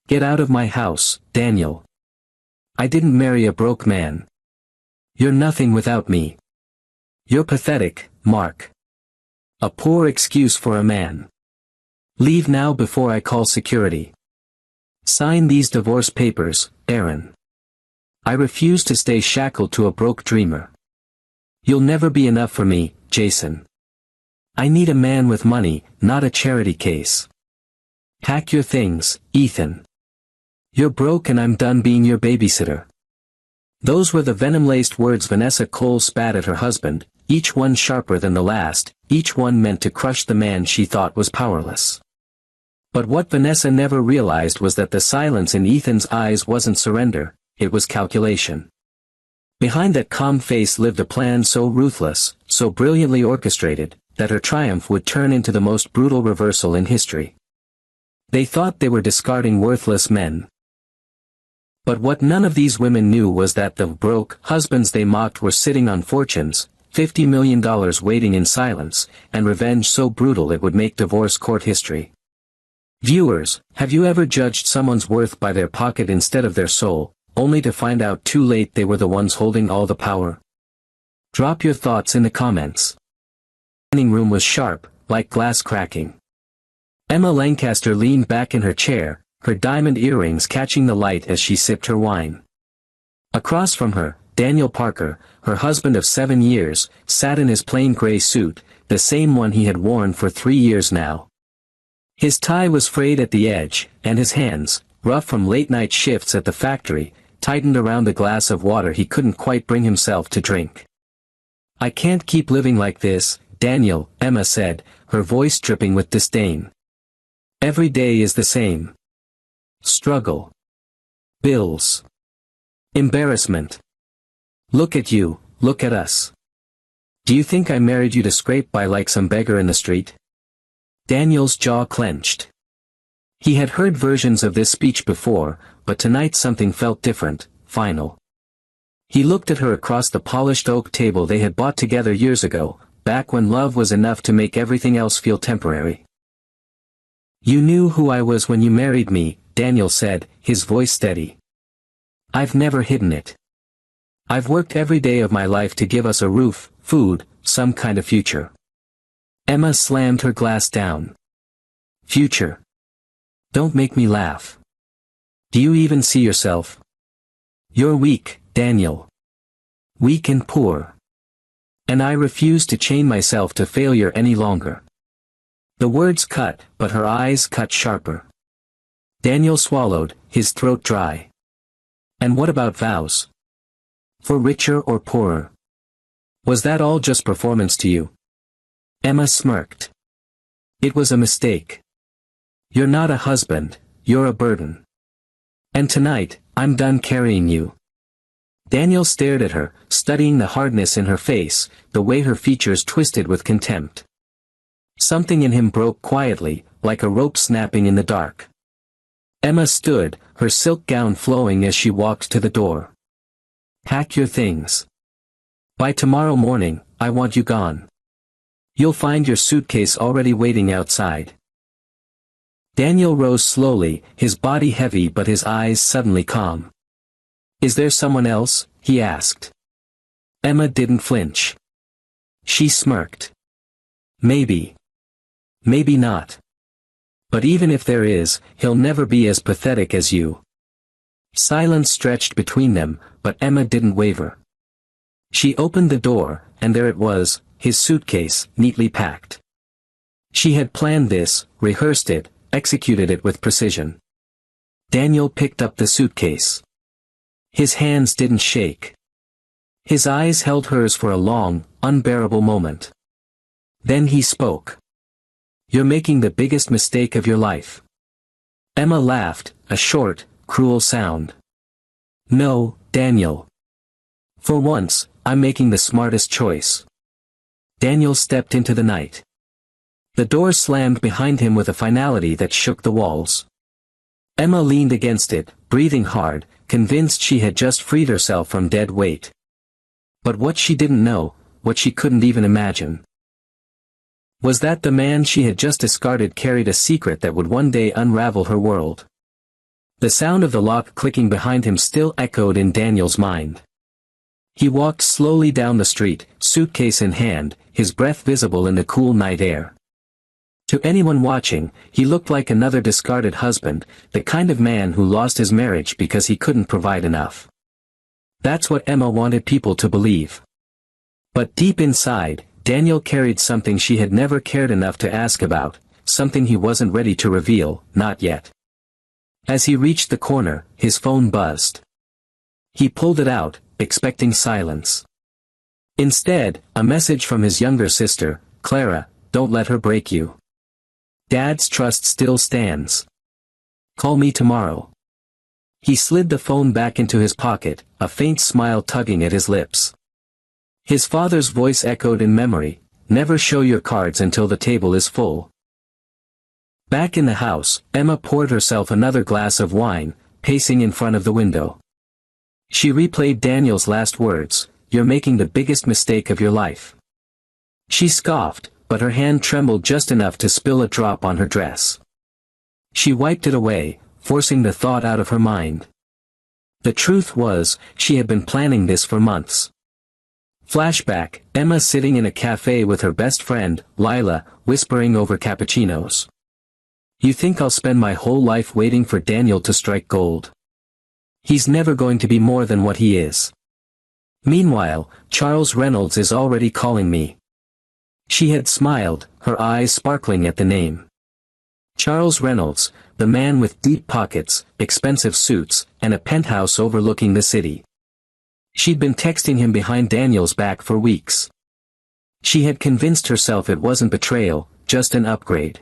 Get out of my house, Daniel. I didn't marry a broke man. You're nothing without me. You're pathetic, Mark. A poor excuse for a man. Leave now before I call security. Sign these divorce papers, Aaron. I refuse to stay shackled to a broke dreamer. You'll never be enough for me, Jason. I need a man with money, not a charity case. Pack your things, Ethan. You're broke and I'm done being your babysitter. Those were the venom-laced words Vanessa Cole spat at her husband, each one sharper than the last, each one meant to crush the man she thought was powerless. But what Vanessa never realized was that the silence in Ethan's eyes wasn't surrender, it was calculation. Behind that calm face lived a plan so ruthless, so brilliantly orchestrated, that her triumph would turn into the most brutal reversal in history. They thought they were discarding worthless men. But what none of these women knew was that the broke husbands they mocked were sitting on fortunes, $50 million waiting in silence, and revenge so brutal it would make divorce court history. Viewers, have you ever judged someone's worth by their pocket instead of their soul, only to find out too late they were the ones holding all the power? Drop your thoughts in the comments. The dining room was sharp, like glass cracking. Emma Lancaster leaned back in her chair, her diamond earrings catching the light as she sipped her wine. Across from her, Daniel Parker, her husband of 7 years, sat in his plain gray suit, the same one he had worn for 3 years now. His tie was frayed at the edge, and his hands, rough from late-night shifts at the factory, tightened around the glass of water he couldn't quite bring himself to drink. I can't keep living like this, Daniel, Emma said, her voice dripping with disdain. Every day is the same. Struggle. Bills. Embarrassment. Look at you, look at us. Do you think I married you to scrape by like some beggar in the street? Daniel's jaw clenched. He had heard versions of this speech before, but tonight something felt different, final. He looked at her across the polished oak table they had bought together years ago, back when love was enough to make everything else feel temporary. You knew who I was when you married me, Daniel said, his voice steady. I've never hidden it. I've worked every day of my life to give us a roof, food, some kind of future. Emma slammed her glass down. Future. Don't make me laugh. Do you even see yourself? You're weak, Daniel. Weak and poor. And I refuse to chain myself to failure any longer. The words cut, but her eyes cut sharper. Daniel swallowed, his throat dry. And what about vows? For richer or poorer? Was that all just performance to you? Emma smirked. It was a mistake. You're not a husband, you're a burden. And tonight, I'm done carrying you. Daniel stared at her, studying the hardness in her face, the way her features twisted with contempt. Something in him broke quietly, like a rope snapping in the dark. Emma stood, her silk gown flowing as she walked to the door. Pack your things. By tomorrow morning, I want you gone. You'll find your suitcase already waiting outside. Daniel rose slowly, his body heavy but his eyes suddenly calm. Is there someone else? He asked. Emma didn't flinch. She smirked. Maybe. Maybe not. But even if there is, he'll never be as pathetic as you. Silence stretched between them, but Emma didn't waver. She opened the door, and there it was, his suitcase, neatly packed. She had planned this, rehearsed it, executed it with precision. Daniel picked up the suitcase. His hands didn't shake. His eyes held hers for a long, unbearable moment. Then he spoke. You're making the biggest mistake of your life. Emma laughed, a short, cruel sound. No, Daniel. For once, I'm making the smartest choice. Daniel stepped into the night. The door slammed behind him with a finality that shook the walls. Emma leaned against it, breathing hard, convinced she had just freed herself from dead weight. But what she didn't know, what she couldn't even imagine, was that the man she had just discarded carried a secret that would one day unravel her world. The sound of the lock clicking behind him still echoed in Daniel's mind. He walked slowly down the street, suitcase in hand, his breath visible in the cool night air. To anyone watching, he looked like another discarded husband, the kind of man who lost his marriage because he couldn't provide enough. That's what Emma wanted people to believe. But deep inside, Daniel carried something she had never cared enough to ask about, something he wasn't ready to reveal, not yet. As he reached the corner, his phone buzzed. He pulled it out, expecting silence. Instead, a message from his younger sister, Clara, "Don't let her break you. Dad's trust still stands. Call me tomorrow." He slid the phone back into his pocket, a faint smile tugging at his lips. His father's voice echoed in memory, "Never show your cards until the table is full." Back in the house, Emma poured herself another glass of wine, pacing in front of the window. She replayed Daniel's last words, "You're making the biggest mistake of your life." She scoffed, but her hand trembled just enough to spill a drop on her dress. She wiped it away, forcing the thought out of her mind. The truth was, she had been planning this for months. Flashback, Emma sitting in a cafe with her best friend, Lila, whispering over cappuccinos. "You think I'll spend my whole life waiting for Daniel to strike gold? He's never going to be more than what he is. Meanwhile, Charles Reynolds is already calling me." She had smiled, her eyes sparkling at the name. Charles Reynolds, the man with deep pockets, expensive suits, and a penthouse overlooking the city. She'd been texting him behind Daniel's back for weeks. She had convinced herself it wasn't betrayal, just an upgrade.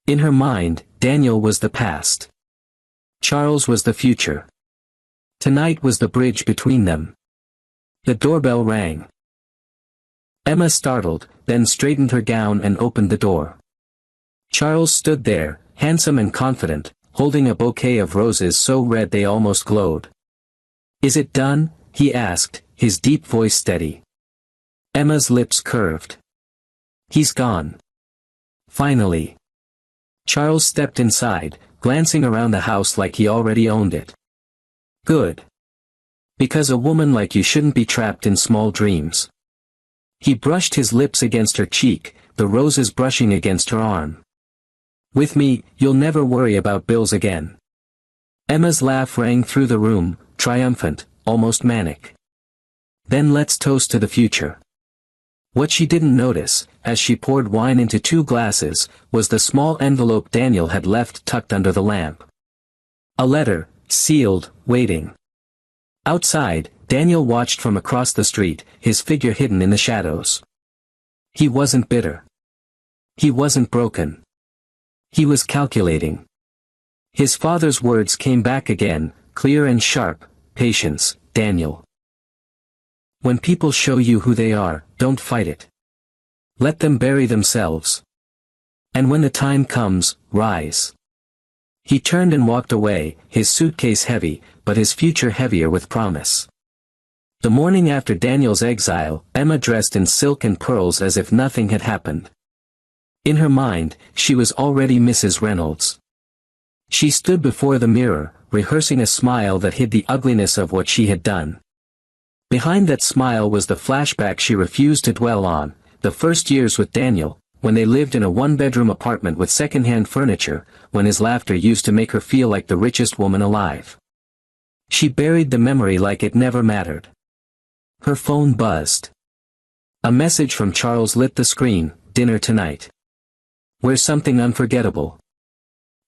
In her mind, Daniel was the past. Charles was the future. Tonight was the bridge between them. The doorbell rang. Emma startled, then straightened her gown and opened the door. Charles stood there, handsome and confident, holding a bouquet of roses so red they almost glowed. "Is it done?" he asked, his deep voice steady. Emma's lips curved. "He's gone. Finally." Charles stepped inside, glancing around the house like he already owned it. "Good. Because a woman like you shouldn't be trapped in small dreams." He brushed his lips against her cheek, the roses brushing against her arm. "With me, you'll never worry about bills again." Emma's laugh rang through the room, triumphant, almost manic. "Then let's toast to the future." What she didn't notice, as she poured wine into 2 glasses, was the small envelope Daniel had left tucked under the lamp. A letter, sealed, waiting. Outside, Daniel watched from across the street, his figure hidden in the shadows. He wasn't bitter. He wasn't broken. He was calculating. His father's words came back again, clear and sharp, "Patience, Daniel. When people show you who they are, don't fight it. Let them bury themselves. And when the time comes, rise." He turned and walked away, his suitcase heavy, but his future heavier with promise. The morning after Daniel's exile, Emma dressed in silk and pearls as if nothing had happened. In her mind, she was already Mrs. Reynolds. She stood before the mirror, rehearsing a smile that hid the ugliness of what she had done. Behind that smile was the flashback she refused to dwell on, the first years with Daniel, when they lived in a 1-bedroom apartment with second-hand furniture, when his laughter used to make her feel like the richest woman alive. She buried the memory like it never mattered. Her phone buzzed. A message from Charles lit the screen, "Dinner tonight. Where's something unforgettable?"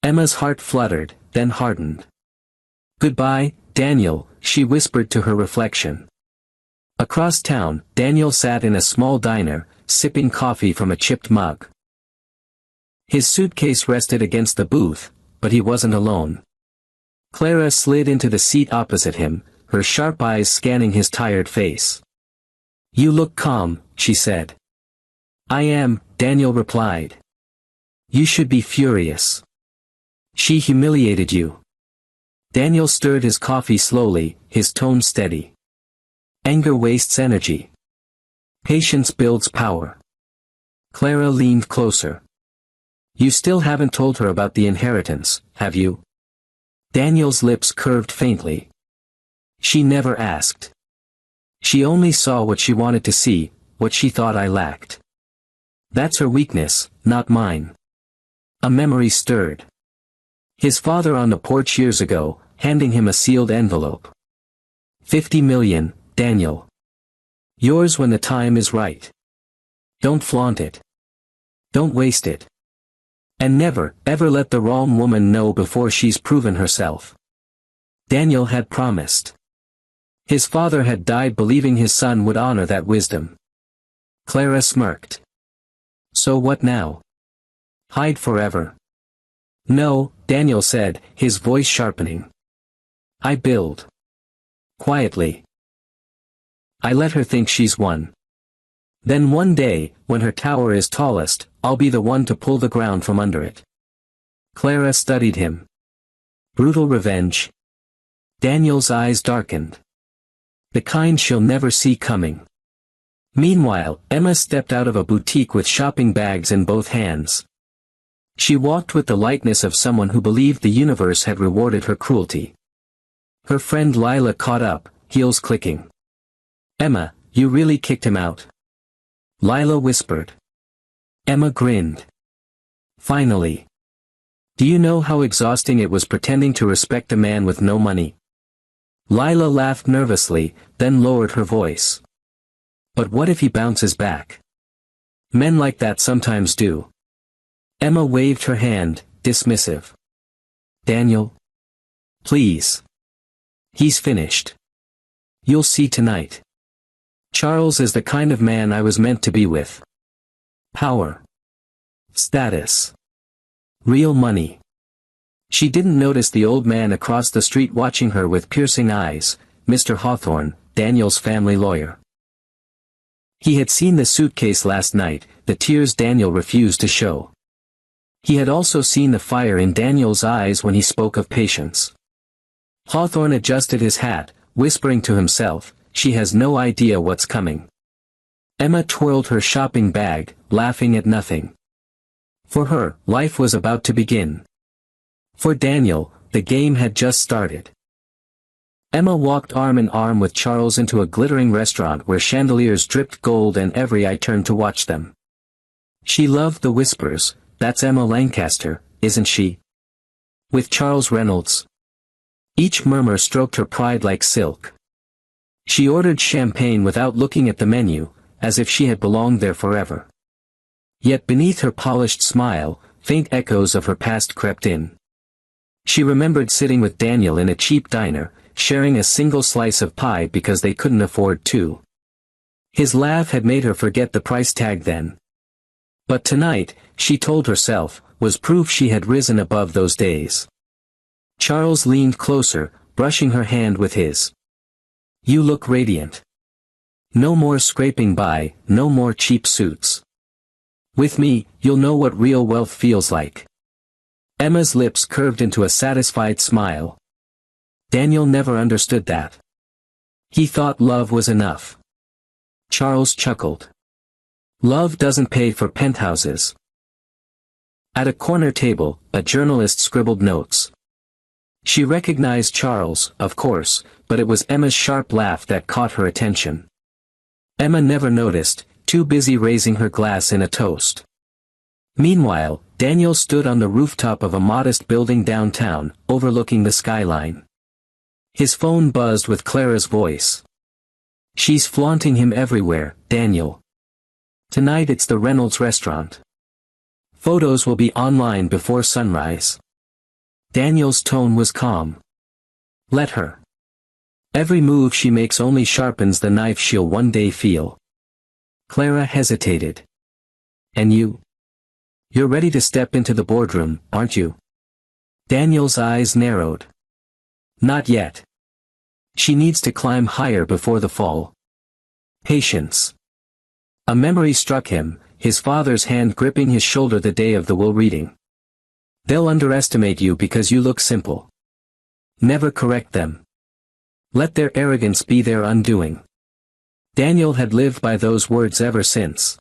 Emma's heart fluttered, then hardened. "Goodbye, Daniel," she whispered to her reflection. Across town, Daniel sat in a small diner, sipping coffee from a chipped mug. His suitcase rested against the booth, but he wasn't alone. Clara slid into the seat opposite him, her sharp eyes scanning his tired face. "You look calm," she said. "I am," Daniel replied. "You should be furious. She humiliated you." Daniel stirred his coffee slowly, his tone steady. "Anger wastes energy. Patience builds power." Clara leaned closer. "You still haven't told her about the inheritance, have you?" Daniel's lips curved faintly. She never asked. She only saw what she wanted to see, what she thought I lacked. That's her weakness, not mine. A memory stirred. His father on the porch years ago, handing him a sealed envelope. 50 million, Daniel. Yours when the time is right. Don't flaunt it. Don't waste it. And never, ever let the wrong woman know before she's proven herself. Daniel had promised. His father had died believing his son would honor that wisdom. Clara smirked. So what now? Hide forever? No, Daniel said, his voice sharpening. I build. Quietly. I let her think she's won. Then one day, when her tower is tallest, I'll be the one to pull the ground from under it. Clara studied him. Brutal revenge. Daniel's eyes darkened. The kind she'll never see coming. Meanwhile, Emma stepped out of a boutique with shopping bags in both hands. She walked with the lightness of someone who believed the universe had rewarded her cruelty. Her friend Lila caught up, heels clicking. Emma, you really kicked him out? Lila whispered. Emma grinned. Finally. Do you know how exhausting it was pretending to respect a man with no money? Lila laughed nervously, then lowered her voice. But what if he bounces back? Men like that sometimes do. Emma waved her hand, dismissive. Daniel? Please. He's finished. You'll see tonight. Charles is the kind of man I was meant to be with. Power. Status. Real money. She didn't notice the old man across the street watching her with piercing eyes, Mr. Hawthorne, Daniel's family lawyer. He had seen the suitcase last night, the tears Daniel refused to show. He had also seen the fire in Daniel's eyes when he spoke of patience. Hawthorne adjusted his hat, whispering to himself, she has no idea what's coming. Emma twirled her shopping bag, laughing at nothing. For her, life was about to begin. For Daniel, the game had just started. Emma walked arm in arm with Charles into a glittering restaurant where chandeliers dripped gold and every eye turned to watch them. She loved the whispers, that's Emma Lancaster, isn't she? With Charles Reynolds. Each murmur stroked her pride like silk. She ordered champagne without looking at the menu, as if she had belonged there forever. Yet beneath her polished smile, faint echoes of her past crept in. She remembered sitting with Daniel in a cheap diner, sharing a single slice of pie because they couldn't afford two. His laugh had made her forget the price tag then. But tonight, she told herself, was proof she had risen above those days. Charles leaned closer, brushing her hand with his. You look radiant. No more scraping by, no more cheap suits. With me, you'll know what real wealth feels like. Emma's lips curved into a satisfied smile. Daniel never understood that. He thought love was enough. Charles chuckled. Love doesn't pay for penthouses. At a corner table, a journalist scribbled notes. She recognized Charles, of course, but it was Emma's sharp laugh that caught her attention. Emma never noticed, too busy raising her glass in a toast. Meanwhile, Daniel stood on the rooftop of a modest building downtown, overlooking the skyline. His phone buzzed with Clara's voice. She's flaunting him everywhere, Daniel. Tonight it's the Reynolds restaurant. Photos will be online before sunrise. Daniel's tone was calm. Let her. Every move she makes only sharpens the knife she'll one day feel. Clara hesitated. And you? You're ready to step into the boardroom, aren't you? Daniel's eyes narrowed. Not yet. She needs to climb higher before the fall. Patience. A memory struck him, his father's hand gripping his shoulder the day of the will reading. They'll underestimate you because you look simple. Never correct them. Let their arrogance be their undoing. Daniel had lived by those words ever since.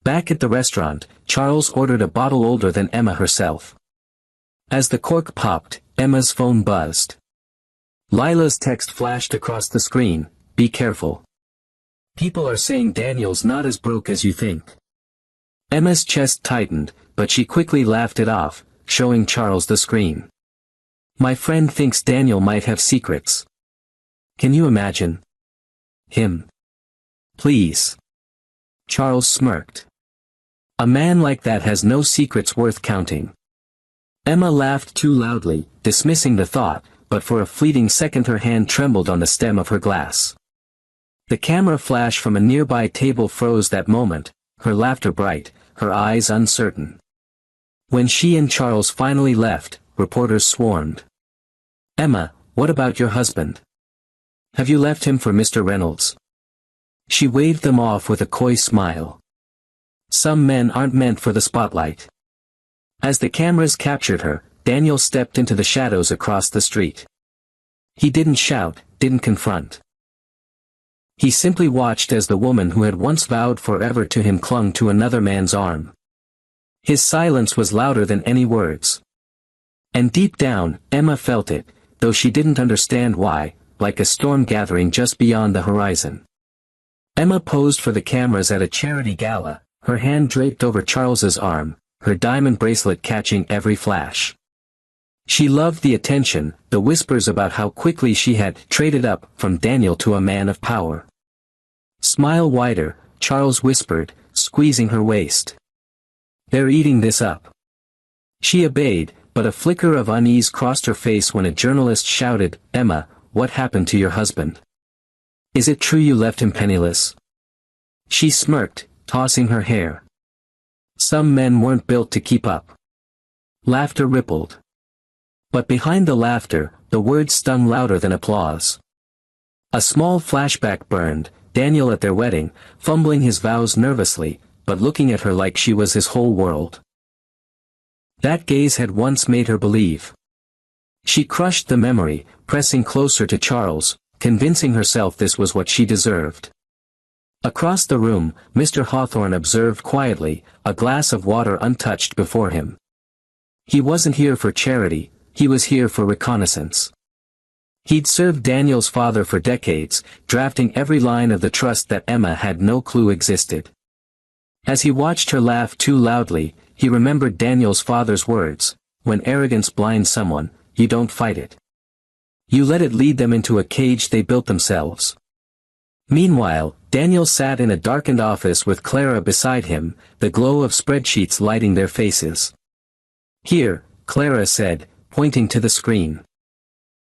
Back at the restaurant, Charles ordered a bottle older than Emma herself. As the cork popped, Emma's phone buzzed. Lila's text flashed across the screen, "Be careful. People are saying Daniel's not as broke as you think." Emma's chest tightened, but she quickly laughed it off, showing Charles the screen. "My friend thinks Daniel might have secrets. Can you imagine? Him. Please." Charles smirked. "A man like that has no secrets worth counting." Emma laughed too loudly, dismissing the thought, but for a fleeting second her hand trembled on the stem of her glass. The camera flash from a nearby table froze that moment, her laughter bright, her eyes uncertain. When she and Charles finally left, reporters swarmed. "Emma, what about your husband? Have you left him for Mr. Reynolds?" She waved them off with a coy smile. Some men aren't meant for the spotlight. As the cameras captured her, Daniel stepped into the shadows across the street. He didn't shout, didn't confront. He simply watched as the woman who had once vowed forever to him clung to another man's arm. His silence was louder than any words. And deep down, Emma felt it, though she didn't understand why, like a storm gathering just beyond the horizon. Emma posed for the cameras at a charity gala, her hand draped over Charles's arm, her diamond bracelet catching every flash. She loved the attention, the whispers about how quickly she had traded up from Daniel to a man of power. "Smile wider," Charles whispered, squeezing her waist. "They're eating this up." She obeyed, but a flicker of unease crossed her face when a journalist shouted, "Emma, what happened to your husband? Is it true you left him penniless?" She smirked, tossing her hair. Some men weren't built to keep up. Laughter rippled. But behind the laughter, the words stung louder than applause. A small flashback burned, Daniel at their wedding, fumbling his vows nervously, but looking at her like she was his whole world. That gaze had once made her believe. She crushed the memory, pressing closer to Charles, convincing herself this was what she deserved. Across the room, Mr. Hawthorne observed quietly, a glass of water untouched before him. He wasn't here for charity, he was here for reconnaissance. He'd served Daniel's father for decades, drafting every line of the trust that Emma had no clue existed. As he watched her laugh too loudly, he remembered Daniel's father's words, "When arrogance blinds someone, you don't fight it. You let it lead them into a cage they built themselves." Meanwhile, Daniel sat in a darkened office with Clara beside him, the glow of spreadsheets lighting their faces. "Here," Clara said, pointing to the screen.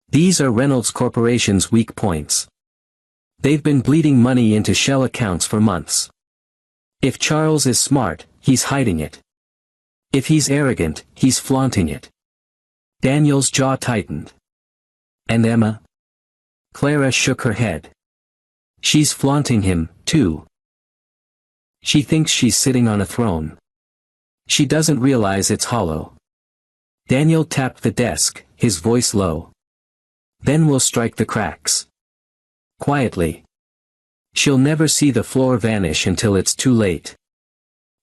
"These are Reynolds Corporation's weak points. They've been bleeding money into shell accounts for months. If Charles is smart, he's hiding it. If he's arrogant, he's flaunting it." Daniel's jaw tightened. "And Emma?" Clara shook her head. "She's flaunting him, too. She thinks she's sitting on a throne. She doesn't realize it's hollow." Daniel tapped the desk, his voice low. "Then we'll strike the cracks. Quietly. She'll never see the floor vanish until it's too late."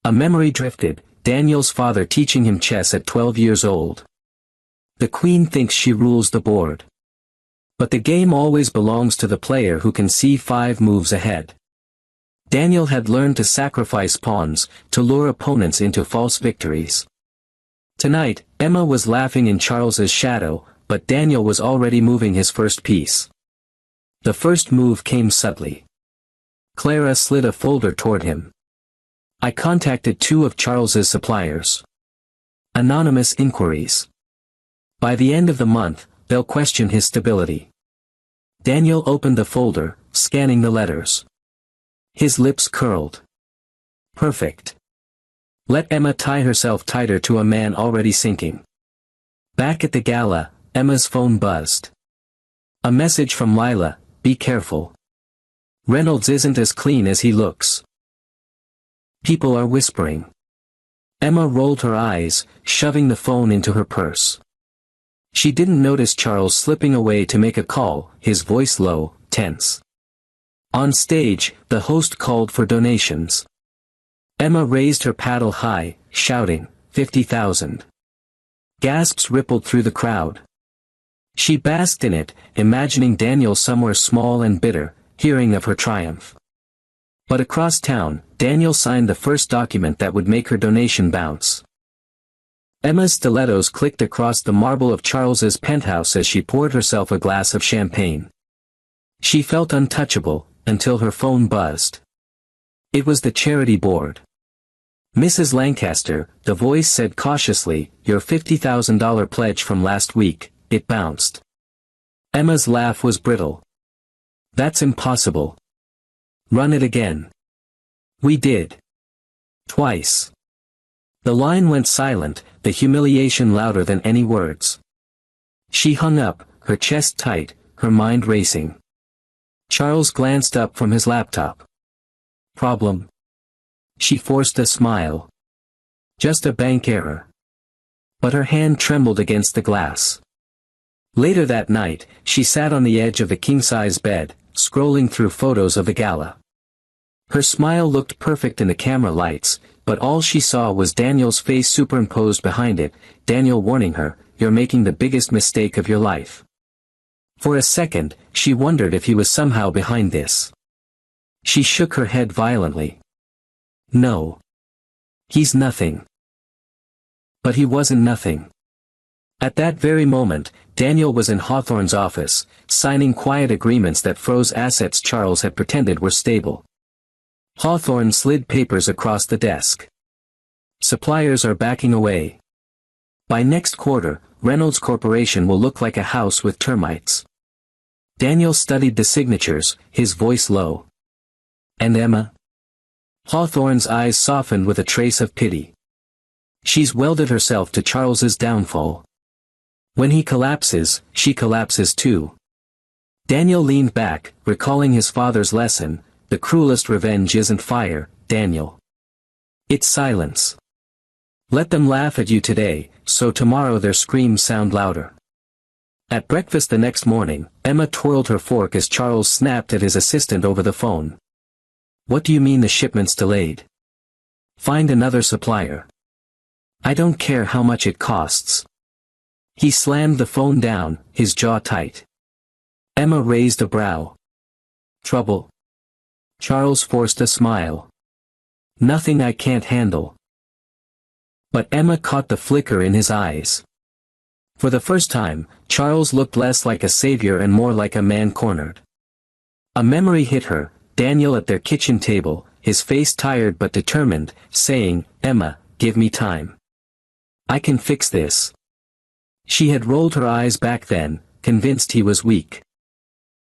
A memory drifted, Daniel's father teaching him chess at 12 years old. "The queen thinks she rules the board. But the game always belongs to the player who can see 5 moves ahead." Daniel had learned to sacrifice pawns, to lure opponents into false victories. Tonight, Emma was laughing in Charles's shadow, but Daniel was already moving his first piece. The first move came subtly. Clara slid a folder toward him. "I contacted 2 of Charles's suppliers. Anonymous inquiries. By the end of the month, they'll question his stability." Daniel opened the folder, scanning the letters. His lips curled. Perfect. Let Emma tie herself tighter to a man already sinking. Back at the gala, Emma's phone buzzed. A message from Lila, "Be careful. Reynolds isn't as clean as he looks. People are whispering." Emma rolled her eyes, shoving the phone into her purse. She didn't notice Charles slipping away to make a call, his voice low, tense. On stage, the host called for donations. Emma raised her paddle high, shouting, 50,000. Gasps rippled through the crowd. She basked in it, imagining Daniel somewhere small and bitter, hearing of her triumph. But across town, Daniel signed the first document that would make her donation bounce. Emma's stilettos clicked across the marble of Charles's penthouse as she poured herself a glass of champagne. She felt untouchable, until her phone buzzed. It was the charity board. "Mrs. Lancaster," the voice said cautiously, "your $50,000 pledge from last week." It bounced. Emma's laugh was brittle. "That's impossible." "Run it again." We did. Twice. The line went silent, the humiliation louder than any words. She hung up, her chest tight, her mind racing. Charles glanced up from his laptop. "Problem?" She forced a smile. "Just a bank error." But her hand trembled against the glass. Later that night, she sat on the edge of the king-size bed, scrolling through photos of the gala. Her smile looked perfect in the camera lights, but all she saw was Daniel's face superimposed behind it, Daniel warning her, "You're making the biggest mistake of your life." For a second, she wondered if he was somehow behind this. She shook her head violently. No. He's nothing. But he wasn't nothing. At that very moment, Daniel was in Hawthorne's office, signing quiet agreements that froze assets Charles had pretended were stable. Hawthorne slid papers across the desk. "Suppliers are backing away. By next quarter, Reynolds Corporation will look like a house with termites." Daniel studied the signatures, his voice low. "And Emma?" Hawthorne's eyes softened with a trace of pity. "She's welded herself to Charles's downfall. When he collapses, she collapses too." Daniel leaned back, recalling his father's lesson, "The cruelest revenge isn't fire, Daniel. It's silence. Let them laugh at you today, so tomorrow their screams sound louder." At breakfast the next morning, Emma twirled her fork as Charles snapped at his assistant over the phone. "What do you mean the shipment's delayed? Find another supplier." "I don't care how much it costs." He slammed the phone down, his jaw tight. Emma raised a brow. "Trouble?" Charles forced a smile. "Nothing I can't handle." But Emma caught the flicker in his eyes. For the first time, Charles looked less like a savior and more like a man cornered. A memory hit her, Daniel at their kitchen table, his face tired but determined, saying, "Emma, give me time. I can fix this." She had rolled her eyes back then, convinced he was weak.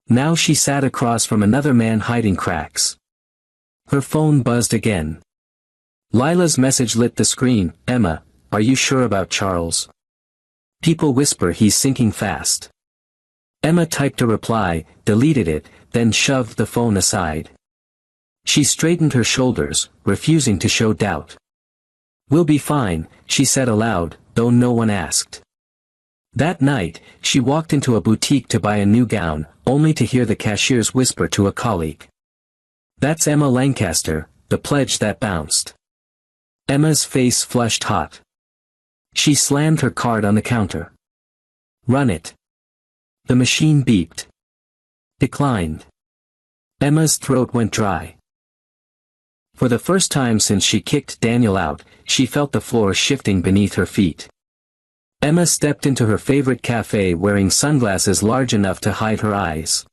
Now she sat across from another man hiding cracks. Her phone buzzed again. Lila's message lit the screen. "Emma, are you sure about Charles? People whisper he's sinking fast." Emma typed a reply, deleted it, then shoved the phone aside. She straightened her shoulders, refusing to show doubt. "We'll be fine," she said aloud, though no one asked. That night, she walked into a boutique to buy a new gown, only to hear the cashier's whisper to a colleague. "That's Emma Lancaster, the pledge that bounced." Emma's face flushed hot. She slammed her card on the counter. "Run it." The machine beeped. Declined. Emma's throat went dry. For the first time since she kicked Daniel out, she felt the floor shifting beneath her feet. Emma stepped into her favorite cafe wearing sunglasses large enough to hide her eyes.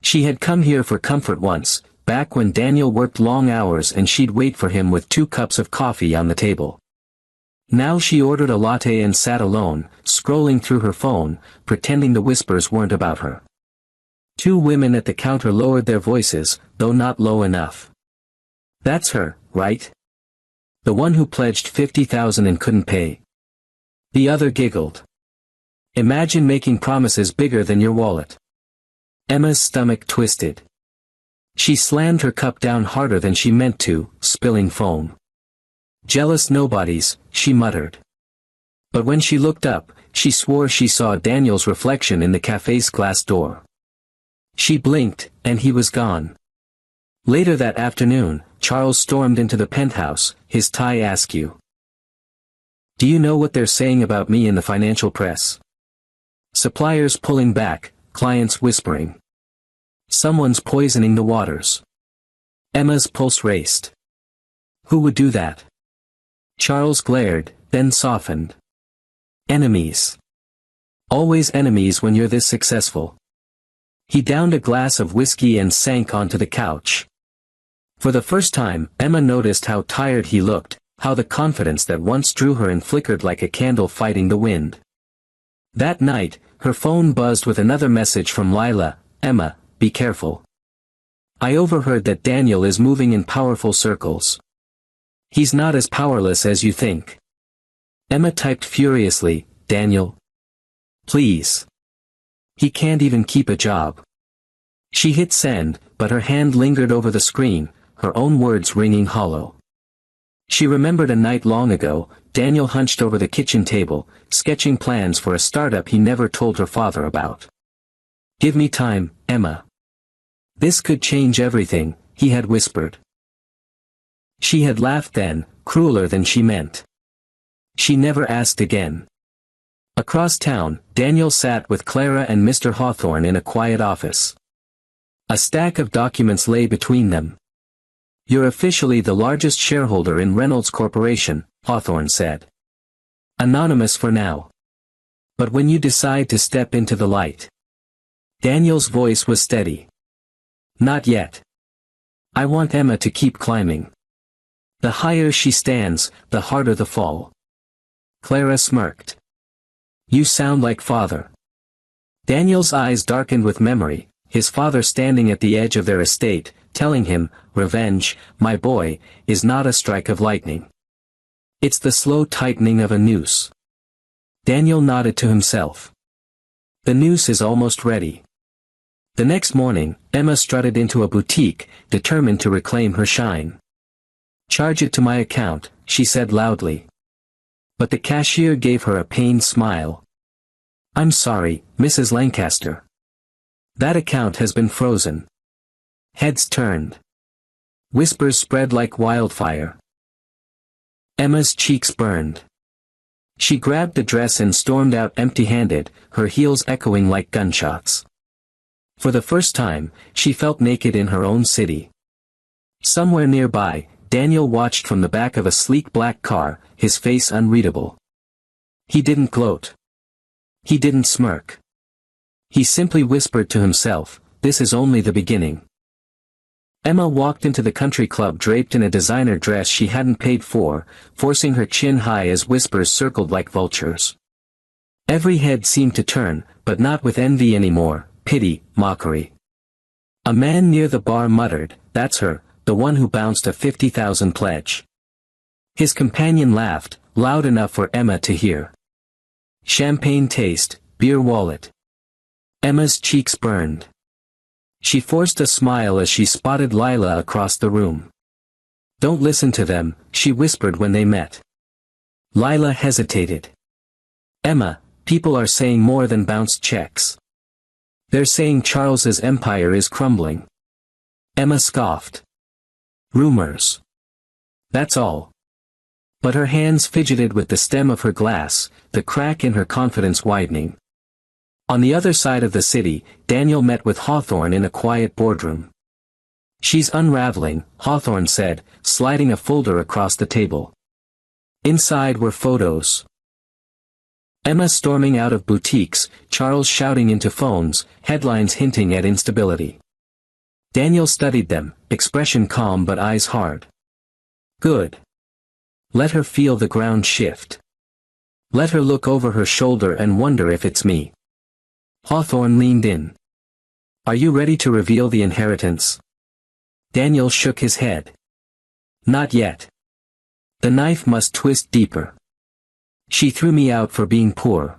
She had come here for comfort once, back when Daniel worked long hours and she'd wait for him with 2 cups of coffee on the table. Now she ordered a latte and sat alone, scrolling through her phone, pretending the whispers weren't about her. 2 women at the counter lowered their voices, though not low enough. "That's her, right? The one who pledged $50,000 and couldn't pay." The other giggled. "Imagine making promises bigger than your wallet." Emma's stomach twisted. She slammed her cup down harder than she meant to, spilling foam. "Jealous nobodies," she muttered. But when she looked up, she swore she saw Daniel's reflection in the cafe's glass door. She blinked, and he was gone. Later that afternoon, Charles stormed into the penthouse, his tie askew. "Do you know what they're saying about me in the financial press?" Suppliers pulling back, clients whispering. Someone's poisoning the waters. Emma's pulse raced. Who would do that? Charles glared, then softened. Enemies. Always enemies when you're this successful. He downed a glass of whiskey and sank onto the couch. For the first time, Emma noticed how tired he looked, how the confidence that once drew her and flickered like a candle fighting the wind. That night, her phone buzzed with another message from Lila. Emma, be careful. I overheard that Daniel is moving in powerful circles. He's not as powerless as you think. Emma typed furiously, Daniel. Please. He can't even keep a job. She hit send, but her hand lingered over the screen, her own words ringing hollow. She remembered a night long ago, Daniel hunched over the kitchen table, sketching plans for a startup he never told her father about. Give me time, Emma. This could change everything, he had whispered. She had laughed then, crueler than she meant. She never asked again. Across town, Daniel sat with Clara and Mr. Hawthorne in a quiet office. A stack of documents lay between them. You're officially the largest shareholder in Reynolds Corporation, Hawthorne said. Anonymous for now. But when you decide to step into the light. Daniel's voice was steady. Not yet. I want Emma to keep climbing. The higher she stands, the harder the fall. Clara smirked. You sound like father. Daniel's eyes darkened with memory, his father standing at the edge of their estate, telling him, revenge, my boy, is not a strike of lightning. It's the slow tightening of a noose. Daniel nodded to himself. The noose is almost ready. The next morning, Emma strutted into a boutique, determined to reclaim her shine. Charge it to my account, she said loudly. But the cashier gave her a pained smile. I'm sorry, Mrs. Lancaster. That account has been frozen. Heads turned. Whispers spread like wildfire. Emma's cheeks burned. She grabbed the dress and stormed out empty-handed, her heels echoing like gunshots. For the first time, she felt naked in her own city. Somewhere nearby, Daniel watched from the back of a sleek black car, his face unreadable. He didn't gloat. He didn't smirk. He simply whispered to himself, this is only the beginning. Emma walked into the country club draped in a designer dress she hadn't paid for, forcing her chin high as whispers circled like vultures. Every head seemed to turn, but not with envy anymore, pity, mockery. A man near the bar muttered, that's her, the one who bounced a 50,000 pledge. His companion laughed, loud enough for Emma to hear. Champagne taste, beer wallet. Emma's cheeks burned. She forced a smile as she spotted Lila across the room. Don't listen to them, she whispered when they met. Lila hesitated. Emma, people are saying more than bounced checks. They're saying Charles's empire is crumbling. Emma scoffed. Rumors. That's all. But her hands fidgeted with the stem of her glass, the crack in her confidence widening. On the other side of the city, Daniel met with Hawthorne in a quiet boardroom. She's unraveling, Hawthorne said, sliding a folder across the table. Inside were photos. Emma storming out of boutiques, Charles shouting into phones, headlines hinting at instability. Daniel studied them, expression calm but eyes hard. Good. Let her feel the ground shift. Let her look over her shoulder and wonder if it's me. Hawthorne leaned in. Are you ready to reveal the inheritance? Daniel shook his head. Not yet. The knife must twist deeper. She threw me out for being poor.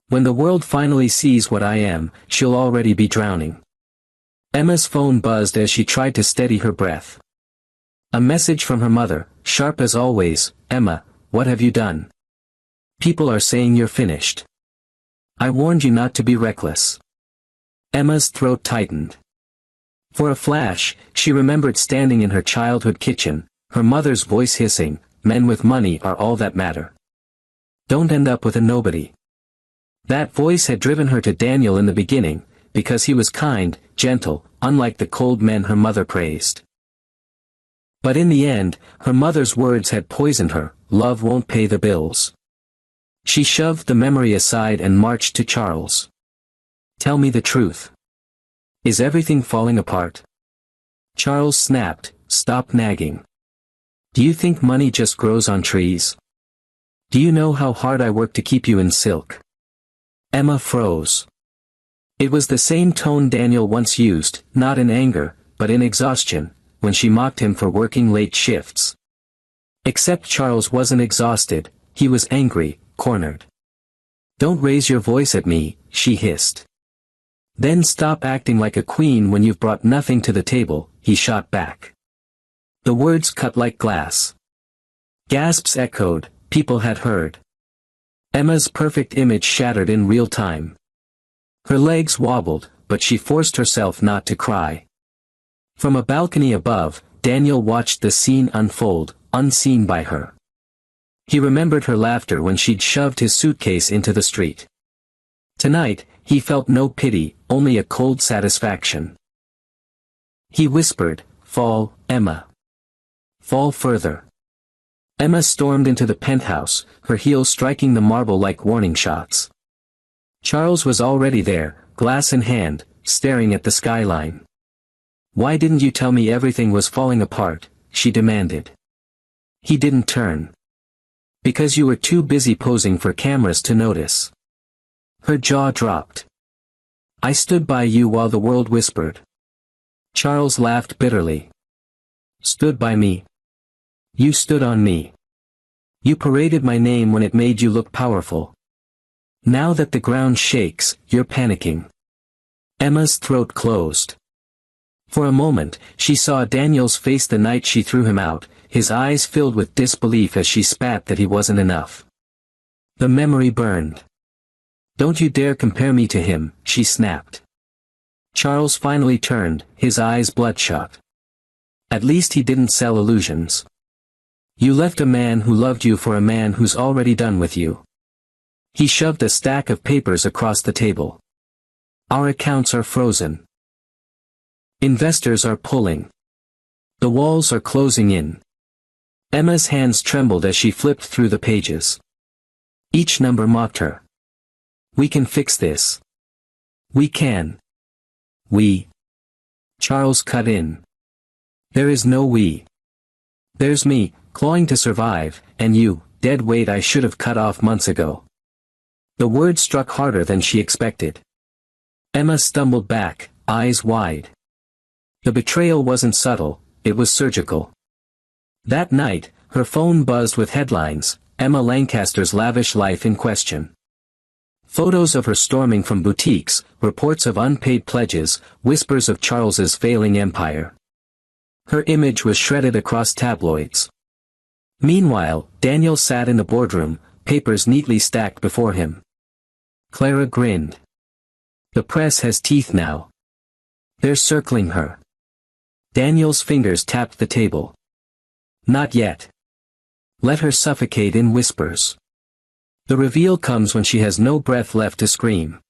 When the world finally sees what I am, she'll already be drowning. Emma's phone buzzed as she tried to steady her breath. A message from her mother, sharp as always, Emma, what have you done? People are saying you're finished. I warned you not to be reckless. Emma's throat tightened. For a flash, she remembered standing in her childhood kitchen, her mother's voice hissing, men with money are all that matter. Don't end up with a nobody. That voice had driven her to Daniel in the beginning, because he was kind, gentle, unlike the cold men her mother praised. But in the end, her mother's words had poisoned her. Love won't pay the bills. She shoved the memory aside and marched to Charles. Tell me the truth. Is everything falling apart? Charles snapped, stop nagging. Do you think money just grows on trees? Do you know how hard I work to keep you in silk? Emma froze. It was the same tone Daniel once used, not in anger, but in exhaustion, when she mocked him for working late shifts. Except Charles wasn't exhausted, he was angry, cornered. Don't raise your voice at me, she hissed. Then stop acting like a queen when you've brought nothing to the table, he shot back. The words cut like glass. Gasps echoed, people had heard. Emma's perfect image shattered in real time. Her legs wobbled, but she forced herself not to cry. From a balcony above, Daniel watched the scene unfold, unseen by her. He remembered her laughter when she'd shoved his suitcase into the street. Tonight, he felt no pity, only a cold satisfaction. He whispered, "Fall, Emma. Fall further." Emma stormed into the penthouse, her heels striking the marble like warning shots. Charles was already there, glass in hand, staring at the skyline. "Why didn't you tell me everything was falling apart?" she demanded. He didn't turn. "Because you were too busy posing for cameras to notice." Her jaw dropped. "I stood by you while the world whispered." Charles laughed bitterly. "Stood by me? You stood on me. You paraded my name when it made you look powerful. Now that the ground shakes, you're panicking." Emma's throat closed. For a moment, she saw Daniel's face the night she threw him out, his eyes filled with disbelief as she spat that he wasn't enough. The memory burned. "Don't you dare compare me to him," she snapped. Charles finally turned, his eyes bloodshot. "At least he didn't sell illusions. You left a man who loved you for a man who's already done with you." He shoved a stack of papers across the table. "Our accounts are frozen. Investors are pulling. The walls are closing in." Emma's hands trembled as she flipped through the pages. Each number mocked her. "We can fix this. We can. We." Charles cut in. "There is no we. There's me, clawing to survive, and you, dead weight I should have cut off months ago." The word struck harder than she expected. Emma stumbled back, eyes wide. The betrayal wasn't subtle, it was surgical. That night, her phone buzzed with headlines, Emma Lancaster's lavish life in question. Photos of her storming from boutiques, reports of unpaid pledges, whispers of Charles's failing empire. Her image was shredded across tabloids. Meanwhile, Daniel sat in the boardroom, papers neatly stacked before him. Clara grinned. "The press has teeth now. They're circling her." Daniel's fingers tapped the table. "Not yet. Let her suffocate in whispers. The reveal comes when she has no breath left to scream."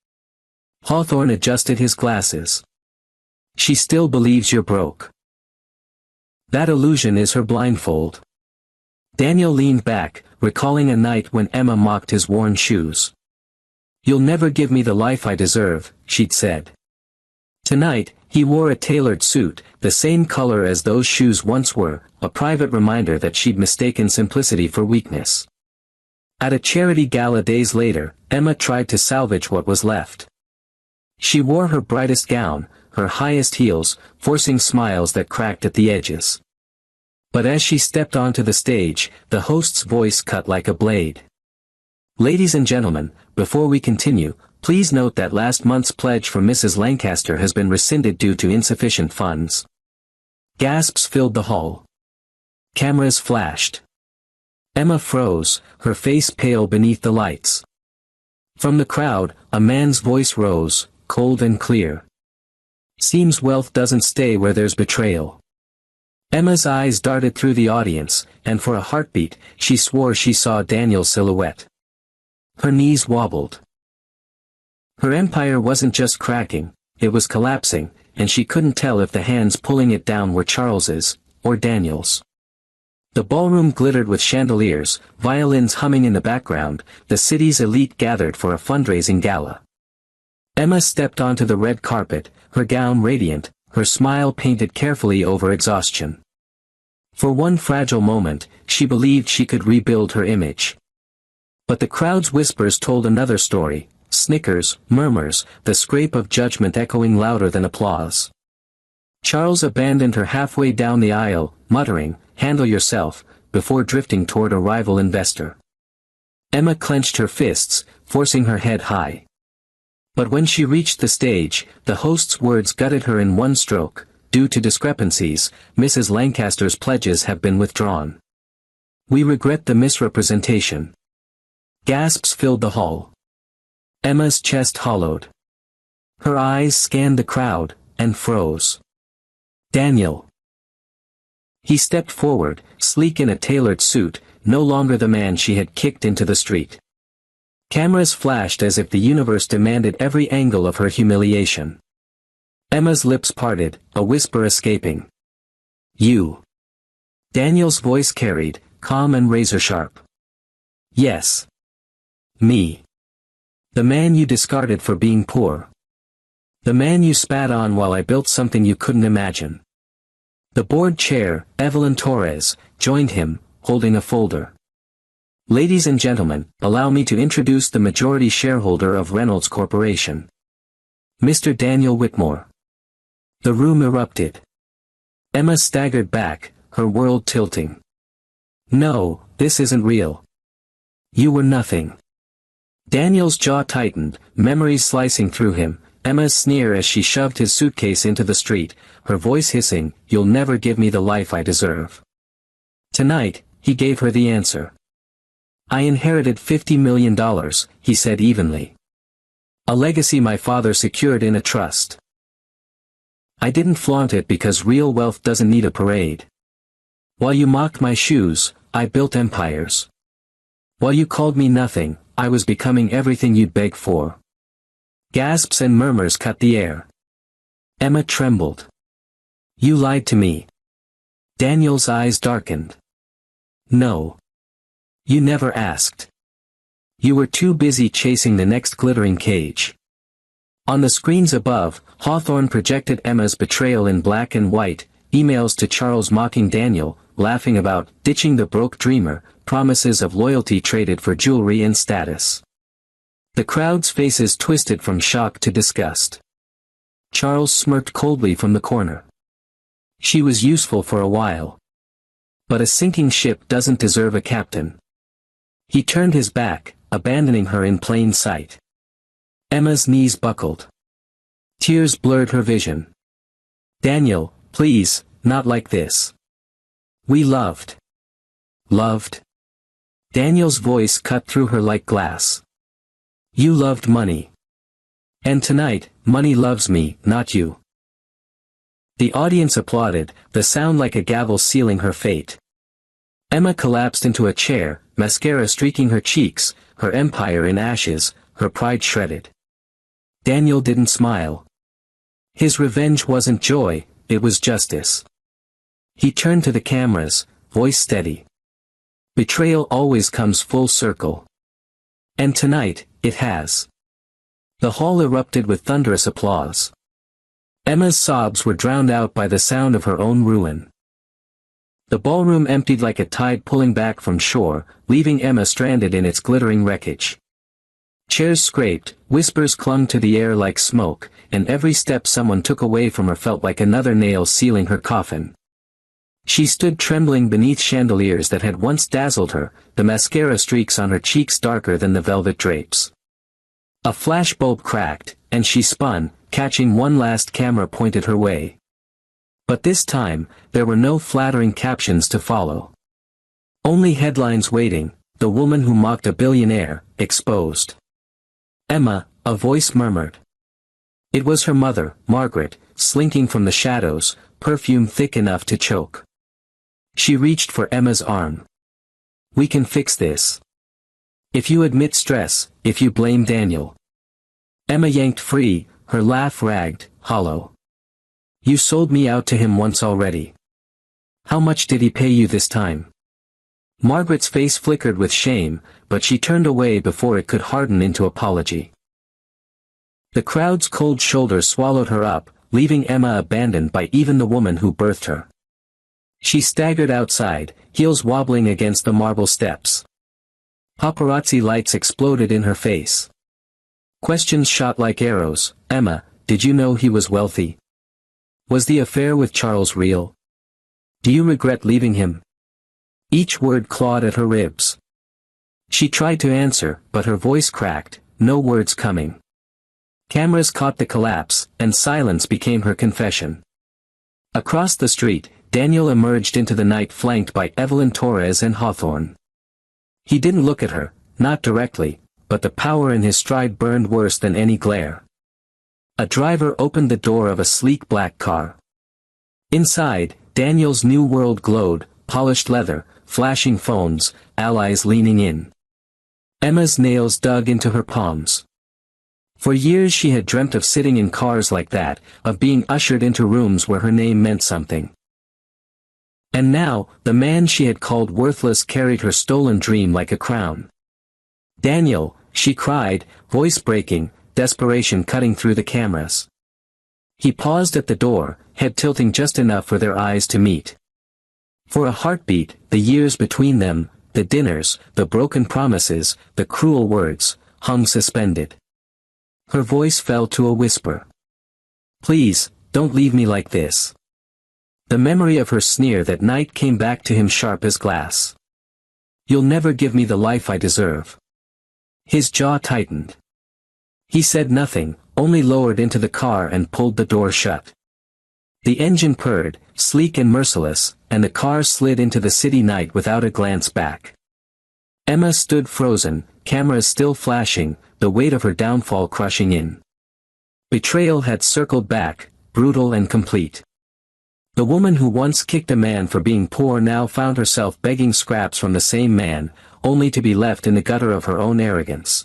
Hawthorne adjusted his glasses. "She still believes you're broke. That illusion is her blindfold." Daniel leaned back, recalling a night when Emma mocked his worn shoes. "You'll never give me the life I deserve," she'd said. Tonight, he wore a tailored suit, the same color as those shoes once were, a private reminder that she'd mistaken simplicity for weakness. At a charity gala days later, Emma tried to salvage what was left. She wore her brightest gown, her highest heels, forcing smiles that cracked at the edges. But as she stepped onto the stage, the host's voice cut like a blade. "Ladies and gentlemen, before we continue, please note that last month's pledge from Mrs. Lancaster has been rescinded due to insufficient funds." Gasps filled the hall. Cameras flashed. Emma froze, her face pale beneath the lights. From the crowd, a man's voice rose, cold and clear. "Seems wealth doesn't stay where there's betrayal." Emma's eyes darted through the audience, and for a heartbeat, she swore she saw Daniel's silhouette. Her knees wobbled. Her empire wasn't just cracking, it was collapsing, and she couldn't tell if the hands pulling it down were Charles's, or Daniel's. The ballroom glittered with chandeliers, violins humming in the background, the city's elite gathered for a fundraising gala. Emma stepped onto the red carpet, her gown radiant, her smile painted carefully over exhaustion. For one fragile moment, she believed she could rebuild her image. But the crowd's whispers told another story, snickers, murmurs, the scrape of judgment echoing louder than applause. Charles abandoned her halfway down the aisle, muttering, "Handle yourself," before drifting toward a rival investor. Emma clenched her fists, forcing her head high. But when she reached the stage, the host's words gutted her in one stroke. "Due to discrepancies, Mrs. Lancaster's pledges have been withdrawn. We regret the misrepresentation." Gasps filled the hall. Emma's chest hollowed. Her eyes scanned the crowd, and froze. Daniel. He stepped forward, sleek in a tailored suit, no longer the man she had kicked into the street. Cameras flashed as if the universe demanded every angle of her humiliation. Emma's lips parted, a whisper escaping. "You." Daniel's voice carried, calm and razor-sharp. "Yes. Me. The man you discarded for being poor. The man you spat on while I built something you couldn't imagine." The board chair, Evelyn Torres, joined him, holding a folder. "Ladies and gentlemen, allow me to introduce the majority shareholder of Reynolds Corporation. Mr. Daniel Whitmore." The room erupted. Emma staggered back, her world tilting. "No, this isn't real. You were nothing." Daniel's jaw tightened, memories slicing through him, Emma's sneer as she shoved his suitcase into the street, her voice hissing, "You'll never give me the life I deserve." Tonight, he gave her the answer. "I inherited $50 million, he said evenly. "A legacy my father secured in a trust. I didn't flaunt it because real wealth doesn't need a parade. While you mocked my shoes, I built empires. While you called me nothing, I was becoming everything you'd beg for." Gasps and murmurs cut the air. Emma trembled. "You lied to me." Daniel's eyes darkened. "No. You never asked. You were too busy chasing the next glittering cage." On the screens above, Hawthorne projected Emma's betrayal in black and white, emails to Charles mocking Daniel, laughing about ditching the broke dreamer, promises of loyalty traded for jewelry and status. The crowd's faces twisted from shock to disgust. Charles smirked coldly from the corner. She was useful for a while. But a sinking ship doesn't deserve a captain. He turned his back, abandoning her in plain sight. Emma's knees buckled. Tears blurred her vision. "Daniel, please, not like this. We loved." "Loved?" Daniel's voice cut through her like glass. "You loved money. And tonight, money loves me, not you." The audience applauded, the sound like a gavel sealing her fate. Emma collapsed into a chair, mascara streaking her cheeks, her empire in ashes, her pride shredded. Daniel didn't smile. His revenge wasn't joy, it was justice. He turned to the cameras, voice steady. "Betrayal always comes full circle. And tonight, it has." The hall erupted with thunderous applause. Emma's sobs were drowned out by the sound of her own ruin. The ballroom emptied like a tide pulling back from shore, leaving Emma stranded in its glittering wreckage. Chairs scraped, whispers clung to the air like smoke, and every step someone took away from her felt like another nail sealing her coffin. She stood trembling beneath chandeliers that had once dazzled her, the mascara streaks on her cheeks darker than the velvet drapes. A flashbulb cracked, and she spun, catching one last camera pointed her way. But this time, there were no flattering captions to follow. Only headlines waiting, "The woman who mocked a billionaire, exposed." "Emma," a voice murmured. It was her mother, Margaret, slinking from the shadows, perfume thick enough to choke. She reached for Emma's arm. "We can fix this. If you admit stress, if you blame Daniel." Emma yanked free, her laugh ragged, hollow. You sold me out to him once already. How much did he pay you this time? Margaret's face flickered with shame, but she turned away before it could harden into apology. The crowd's cold shoulders swallowed her up, leaving Emma abandoned by even the woman who birthed her. She staggered outside, heels wobbling against the marble steps. Paparazzi lights exploded in her face. Questions shot like arrows. Emma, did you know he was wealthy? Was the affair with Charles real? Do you regret leaving him? Each word clawed at her ribs. She tried to answer, but her voice cracked, no words coming. Cameras caught the collapse, and silence became her confession. Across the street, Daniel emerged into the night flanked by Evelyn Torres and Hawthorne. He didn't look at her, not directly, but the power in his stride burned worse than any glare. A driver opened the door of a sleek black car. Inside, Daniel's new world glowed, polished leather, flashing phones, allies leaning in. Emma's nails dug into her palms. For years she had dreamt of sitting in cars like that, of being ushered into rooms where her name meant something. And now, the man she had called worthless carried her stolen dream like a crown. Daniel, she cried, voice breaking, desperation cutting through the cameras. He paused at the door, head tilting just enough for their eyes to meet. For a heartbeat, the years between them, the dinners, the broken promises, the cruel words, hung suspended. Her voice fell to a whisper. Please, don't leave me like this. The memory of her sneer that night came back to him sharp as glass. You'll never give me the life I deserve. His jaw tightened. He said nothing, only lowered into the car and pulled the door shut. The engine purred, sleek and merciless, and the car slid into the city night without a glance back. Emma stood frozen, cameras still flashing, the weight of her downfall crushing in. Betrayal had circled back, brutal and complete. The woman who once kicked a man for being poor now found herself begging scraps from the same man, only to be left in the gutter of her own arrogance.